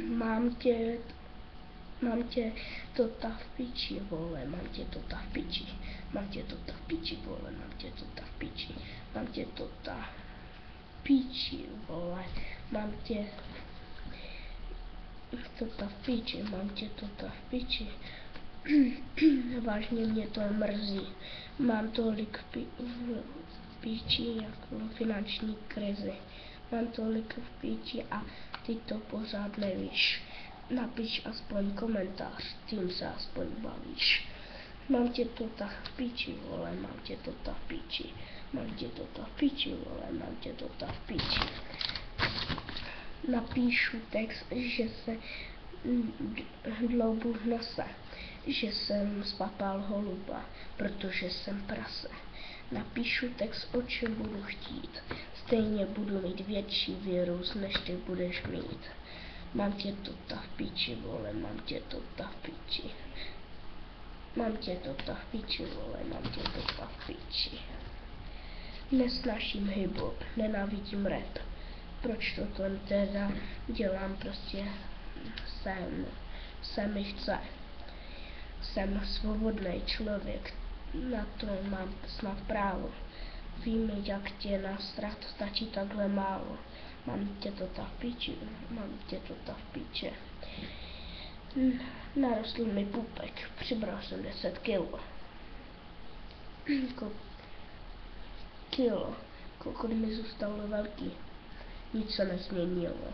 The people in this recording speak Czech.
mám tě tota v piči, vole, mám tě tota v piči, mám tě tota v piči, vole, mám tě tota v piči, mám tě tota v piči, vole, mám tě tota v piči, mám tě tota v piči. Vážně mě to mrzí. Mám tolik v píči jako finanční krizi. Mám tolik v píči a ty to pořád nevíš. Napiš aspoň komentář, tím se aspoň bavíš. Mám tě to tak v píči, vole, mám tě to tak v píči. Mám tě to tak v píči, vole, mám tě to tak v píči. Napíšu text, že se dloubu v nose, že jsem spapal holuba, protože jsem prase. Napíšu text, o čem budu chtít, stejně budu mít větší virus, než ty budeš mít. Mám tě to ta v piči, vole, mám tě to ta v piči. Mám tě to ta v piči, vole, mám tě to ta v piči. Nesnáším hip-hop, nenávidím rap. Proč to teda dělám, prostě se mi chce. Jsem svobodný člověk, na to mám snad právo. Vím, jak tě nasrat, stačí takhle málo. Mám tě to ta v piči, mám tě to ta v piče. Narostl mi pupek, přibral jsem 10 kilo. Kokot mi zůstalo velký, nic se nezměnilo.